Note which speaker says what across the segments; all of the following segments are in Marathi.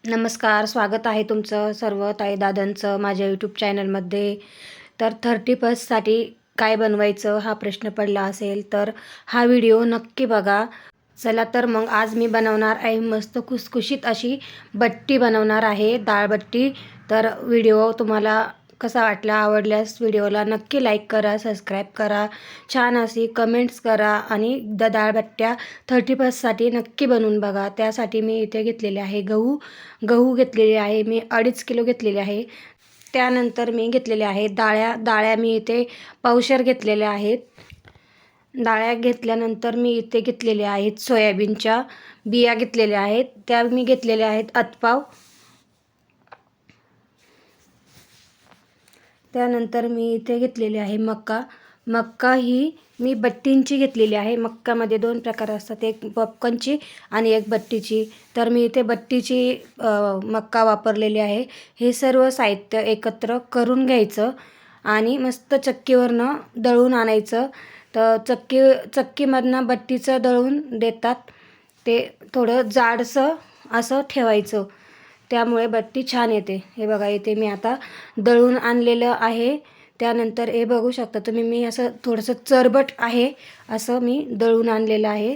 Speaker 1: नमस्कार, स्वागत आहे तुमचं सर्व ताई-दादांचं माझ्या यूट्यूब चॅनलमध्ये. तर 31साठी काय बनवायचं हा प्रश्न पडला असेल तर हा व्हिडिओ नक्की बघा. चला तर मग आज मी बनवणार आहे मस्त खुसखुशीत अशी बट्टी बनवणार आहे, डाळबट्टी. तर व्हिडिओ तुम्हाला कसा वाटला, आवडल्यास व्हिडिओला नक्की लाईक करा, सबस्क्राईब करा, छान अशी कमेंट्स करा आणि डाळबट्ट्या 31साठी नक्की बनवून बघा. त्यासाठी मी इथे घेतलेले आहे गहू घेतलेले आहे मी 2.5 किलो घेतलेले आहे. त्यानंतर मी घेतलेले आहे डाळ्या मी इथे पावशेर घेतलेल्या आहेत. डाळ्या घेतल्यानंतर मी इथे घेतलेल्या आहेत सोयाबीनच्या बिया घेतलेल्या आहेत, त्या मी घेतलेल्या आहेत अतपाव. त्यानंतर मी इथे घेतलेली आहे मक्का ही मी बट्टींची घेतलेली आहे. मक्कामध्ये 2 प्रकार असतात, एक पॉपकॉर्नची आणि एक बट्टीची. तर मी इथे बट्टीची मक्का वापरलेली आहे. हे सर्व साहित्य एकत्र करून घ्यायचं आणि मस्त चक्कीवरनं दळून आणायचं. तर चक्कीमधनं बट्टीचं दळून देतात, ते थोडं जाडसं असं ठेवायचं, त्यामुळे बट्टी छान येते. हे बघा इथे मी आता दळून आणलेलं आहे. त्यानंतर हे बघू शकता तुम्ही, मी असं थोडंसं चरबट आहे असं मी दळून आणलेलं आहे.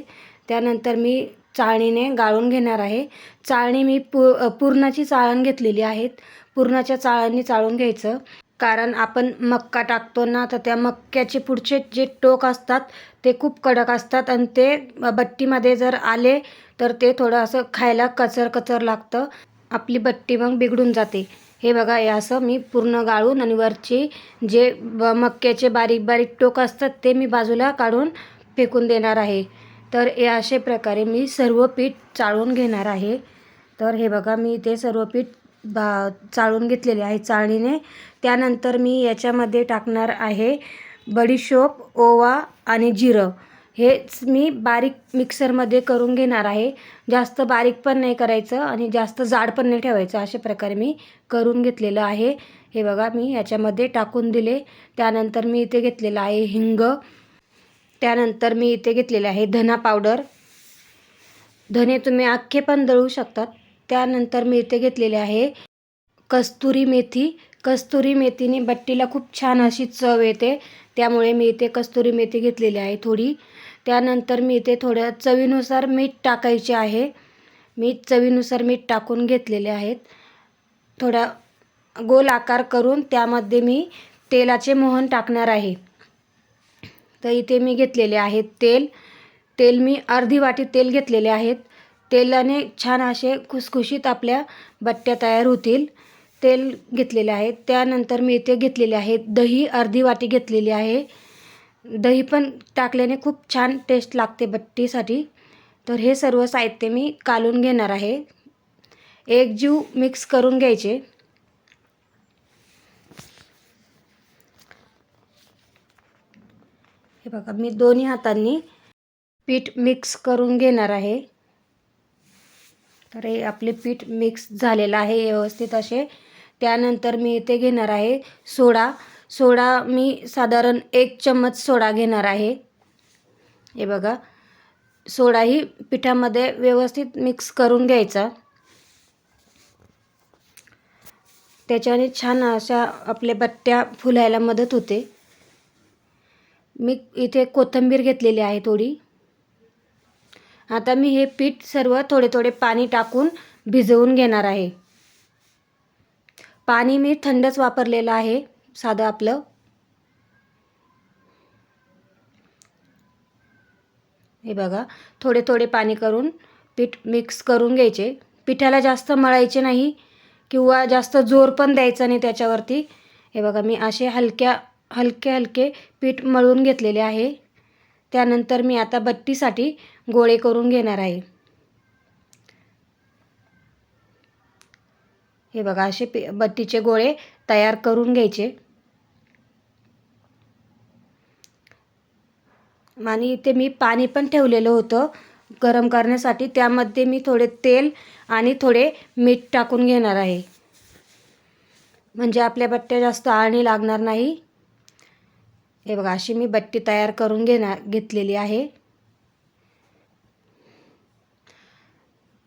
Speaker 1: त्यानंतर मी चाळणीने गाळून घेणार आहे. चाळणी मी पुरणाची चाळण घेतलेली आहेत. पुरणाच्या चाळणीने चाळून घ्यायचं, कारण आपण मक्का टाकतो ना, तर त्या मक्याचे पुढचे जे टोक असतात ते खूप कडक असतात आणि ते बट्टीमध्ये जर आले तर ते थोडं असं खायला कचर लागतं, आपली बट्टी मग बिघडून जाते. हे बघा, हे असं मी पूर्ण गाळून आणि वरचे जे मक्याचे बारीक बारीक टोक असतात ते मी बाजूला काढून फेकून देणार आहे. तर हे अशा प्रकारे मी सर्व पीठ चाळून घेणार आहे. तर हे बघा, मी ते सर्व पीठ चाळून घेतलेले आहे चाळणीने. त्यानंतर मी याच्यामध्ये टाकणार आहे बडीशोप, ओवा आणि जिरं. हेच मी बारीक मिक्सरमध्ये करून घेणार आहे. जास्त बारीक पण नाही करायचं आणि जास्त जाड पण नाही ठेवायचं, अशा प्रकारे मी करून घेतलेलं आहे. हे बघा, मी याच्यामध्ये टाकून दिले. त्यानंतर मी इथे घेतलेलं आहे हिंग. त्यानंतर मी इथे घेतलेले आहे धना पावडर. धने तुम्ही अख्खे पण दळू शकतात. त्यानंतर मी इथे घेतलेले आहे कस्तुरी मेथी. कस्तुरी मेथीने बट्टीला खूप छान अशी चव येते, त्यामुळे मी इथे कस्तुरी मेथी घेतलेली आहे थोडी. त्यानंतर मी इथे थोडं चवीनुसार मीठ टाकायचे आहे. मी चवीनुसार मीठ टाकून घेतलेले आहेत. थोडा गोल आकार करून त्यामध्ये मी तेलाचे मोहन टाकणार आहे. तर इथे मी घेतलेले आहेत तेल मी अर्धी वाटी तेल घेतलेले आहेत. तेलाने छान असे खुसखुशीत आपल्या बट्ट्या तयार होतील. तेल घेतलेले आहे. त्यानंतर मी इथे घेतलेले आहे दही, अर्धी वाटी घेतलेली आहे. दही पण टाकल्याने खूप छान टेस्ट लागते बट्टीसाठी. तर हे सर्व साहित्य मी कालून घेणार आहे. एकजीव मिक्स करून घ्यायचे. हे बघा, मी दोन्ही हातांनी पीठ मिक्स करून घेणार आहे. तर हे आपले पीठ मिक्स झालेलं आहे व्यवस्थित असे. त्यानंतर मी इथे घेणार आहे सोडा मी साधारण 1 चम्मच सोडा घेणार आहे. हे बघा, सोडाही पिठामध्ये व्यवस्थित मिक्स करून घ्यायचा, त्याच्याने छान अशा आपल्या बट्ट्या फुलायला मदत होते. मी इथे कोथिंबीर घेतलेली आहे थोडी. आता मी हे पीठ सर्व थोडे पाणी टाकून भिजवून घेणार आहे. पाणी मी थंडच वापरलेलं आहे, साधं आपलं. हे बघा, थोडे पाणी करून पीठ मिक्स करून घ्यायचे. पिठाला जास्त मळायचे नाही किंवा जास्त जोर पण द्यायचा नाही त्याच्यावरती. हे बघा, मी असे हलके पीठ मळून घेतलेले आहे. त्यानंतर मी आता बट्टीसाठी गोळे करून घेणार आहे. हे बघा, असे बट्टीचे गोळे तयार करून घ्यायचे. आणि इथे मी पाणी पण ठेवलेलं होतं गरम करण्यासाठी, त्यामध्ये मी थोडे तेल आणि थोडे मीठ टाकून घेणार आहे, म्हणजे आपल्या बट्ट्या जास्त आळणी लागणार नाही. हे बघा, अशी मी बट्टी तयार करून घेतलेली आहे.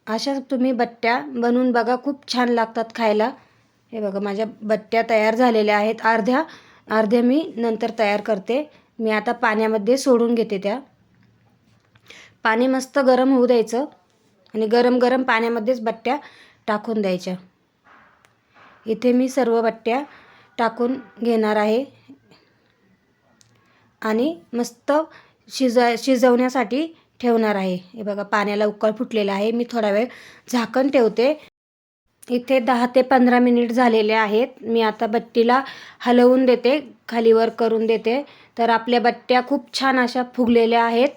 Speaker 1: अशा तुम्ही बट्ट्या बनवून बघा, खूप छान लागतात खायला. हे बघा माझ्या बट्ट्या तयार झालेल्या आहेत. अर्ध्या मी नंतर तयार करते. मी आता पाण्यामध्ये सोडून घेते त्या. पाणी मस्त गरम होऊ द्यायचं आणि गरम गरम पाण्यामध्येच बट्ट्या टाकून द्यायच्या. इथे मी सर्व बट्ट्या टाकून घेणार आहे आणि मस्त शिजवण्यासाठी ठेवणार आहे. हे बघा पाण्याला उकळ फुटलेला आहे. मी थोडा वेळ झाकण ठेवते. इथे 10 ते 15 मिनिट झालेले आहेत. मी आता बट्टीला हलवून देते, खालीवर करून देते. तर आपल्या बट्ट्या खूप छान अशा फुगलेल्या आहेत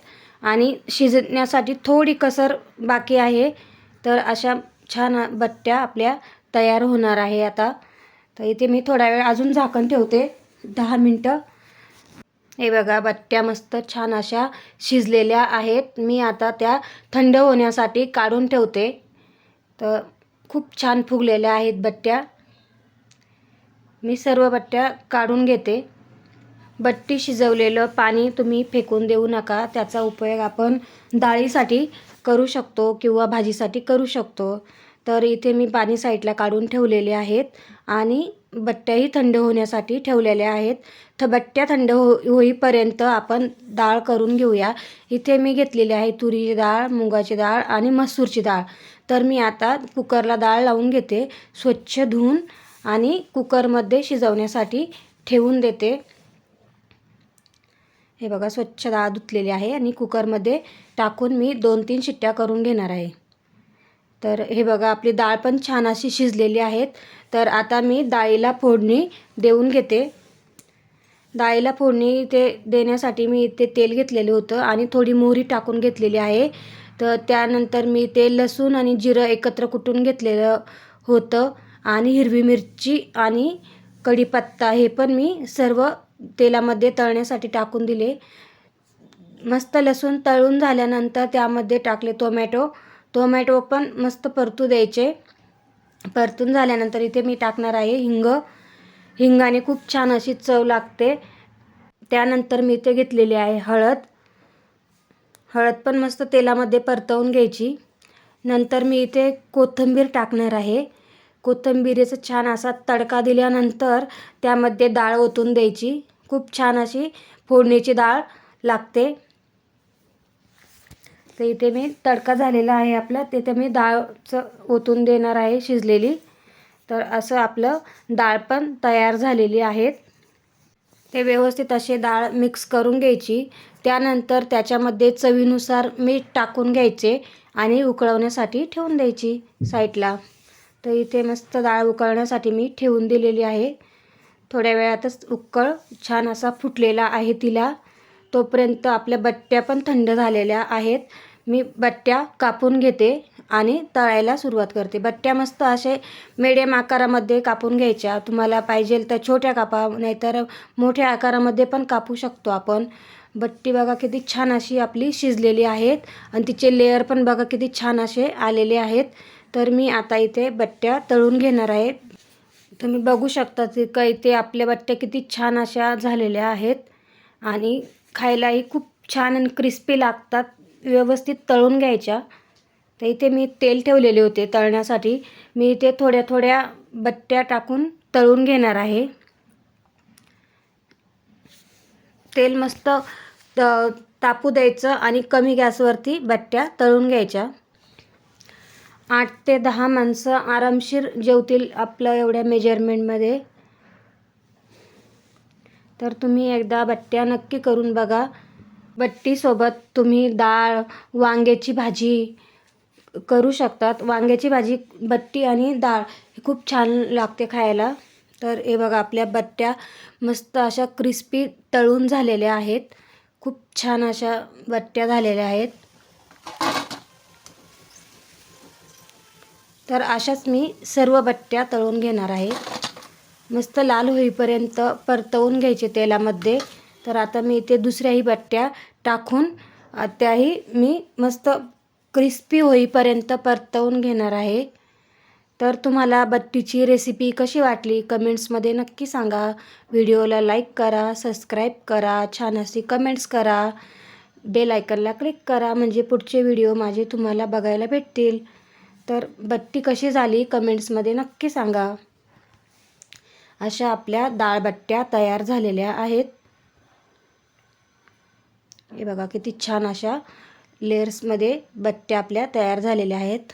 Speaker 1: आणि शिजण्यासाठी थोडी कसर बाकी आहे. तर अशा छान बट्ट्या आपल्या तयार होणार आहे आता. तर इथे मी थोडा वेळ अजून झाकण ठेवते, 10 मिनटं. हे बघा बट्ट्या मस्त छान अशा शिजलेल्या आहेत. मी आता त्या थंड होण्यासाठी काढून ठेवते. तर खूप छान फुगलेल्या आहेत बट्ट्या. मी सर्व बट्ट्या काढून घेते. बट्टी शिजवलेलं पाणी तुम्ही फेकून देऊ नका. त्याचा उपयोग आपण डाळीसाठी करू शकतो किंवा भाजीसाठी करू शकतो. तर इथे मी पाणी साईडला काढून ठेवलेले आहेत आणि बट्ट्याही थंड होण्यासाठी ठेवलेल्या आहेत. तर बट्ट्या थंड होईपर्यंत आपण डाळ करून घेऊया. इथे मी घेतलेली आहे तुरीची डाळ, मुगाची डाळ आणि मसूरची डाळ. तर मी आता कुकरला डाळ लावून घेते, स्वच्छ धुवून आणि कुकरमध्ये शिजवण्यासाठी ठेवून देते. हे बघा स्वच्छ डाळ धुतलेली आहे आणि कुकरमध्ये टाकून मी 2-3 शिट्ट्या करून घेणार आहे. तर हे बघा आपली डाळ पण छान अशी शिजलेली आहेत. तर आता मी डाळीला फोडणी देऊन घेते. डाळीला फोडणी देण्यासाठी मी इथे तेल घेतलेलं होतं आणि थोडी मोहरी टाकून घेतलेली आहे. तर त्यानंतर मी ते लसूण आणि जिरं एकत्र कुटून घेतलेलं होतं आणि हिरवी मिरची आणि कढीपत्ता हे पण मी सर्व तेलामध्ये तळण्यासाठी टाकून दिले. मस्त लसूण तळून झाल्यानंतर त्यामध्ये टाकले टोमॅटो पण मस्त परतू द्यायचे. परतून झाल्यानंतर इथे मी टाकणार आहे हिंगाने खूप छान अशी चव लागते. त्यानंतर मी इथे घेतलेली आहे हळद पण मस्त तेलामध्ये परतवून घ्यायची. नंतर मी इथे कोथिंबीर टाकणार आहे. कोथिंबीरीचा छान असा तडका दिल्यानंतर त्यामध्ये डाळ ओतून द्यायची. खूप छान अशी फोडणीची डाळ लागते. तर इथे मी तडका झालेला आहे आपला, तिथे मी डाळचं ओतून देणार आहे शिजलेली. तर असं आपलं डाळ पण तयार झालेली आहेत. ते व्यवस्थित असे डाळ मिक्स करून घ्यायची. त्यानंतर त्याच्यामध्ये चवीनुसार मीठ टाकून घ्यायचे आणि उकळवण्यासाठी ठेवून द्यायची साईडला. तर इथे मस्त डाळ उकळण्यासाठी मी ठेवून दिलेली आहे. थोड्या वेळातच उकळ छान असा फुटलेला आहे तिला. तोपर्यंत आपल्या बट्ट्या पण थंड झालेल्या आहेत. मी बट्ट्या कापून घेते आणि तळायला सुरुवात करते. बट्ट्या मस्त असे मिडियम आकारामध्ये कापून घ्यायच्या. तुम्हाला पाहिजे तर छोट्या कापा, नाहीतर मोठ्या आकारामध्ये पण कापू शकतो आपण. बट्टी बघा किती छान अशी आपली शिजलेली आहेत आणि तिचे लेयर पण बघा किती छान असे आलेले आहेत. तर मी आता इथे बट्ट्या तळून घेणार आहे. तुम्ही बघू शकता की इथे आपल्या बट्ट्या किती छान अशा झालेल्या आहेत आणि खायलाही खूप छान आणि क्रिस्पी लागतात. व्यवस्थित तळून घ्यायच्या. तर इथे मी तेल ठेवलेले होते तळण्यासाठी. मी इथे थोड्या थोड्या बट्ट्या टाकून तळून घेणार आहे. तेल मस्त तापू द्यायचं आणि कमी गॅसवरती बट्ट्या तळून घ्यायच्या. 8 ते 10 माणसं आरामशीर जेवतील आपलं एवढ्या मेजरमेंटमध्ये. तर तुम्ही एकदा बट्ट्या नक्की करून बघा. बट्टीसोबत तुम्ही डाळ, वांग्याची भाजी करू शकतात. वांग्याची भाजी, बट्टी आणि डाळ ही खूप छान लागते खायला. तर हे बघा आपल्या बट्ट्या मस्त अशा क्रिस्पी तळून झालेल्या आहेत. खूप छान अशा बट्ट्या झालेल्या आहेत. तर अशाच मी सर्व बट्ट्या तळून घेणार आहे. मस्त लाल होईपर्यंत परतवून घ्यायचे तेलामध्ये. तर आता मी इथे दुसऱ्याही बट्ट्या टाकून त्याही मी मस्त क्रिस्पी होईपर्यंत परतवून घेणार आहे. तर तुम्हाला बट्टीची रेसिपी कशी वाटली कमेंट्समध्ये नक्की सांगा. व्हिडिओला लाईक करा, सबस्क्राईब करा, छान अशी कमेंट्स करा, बेल आयकनला क्लिक करा म्हणजे पुढचे व्हिडिओ माझे तुम्हाला बघायला भेटतील. तर बट्टी कशी झाली कमेंट्समध्ये नक्की सांगा. अशा आपल्या डाळबट्ट्या तयार झालेल्या आहेत. हे बघा किती छान अशा लेयर्समध्ये बट्ट्या आपल्या तयार झालेल्या आहेत.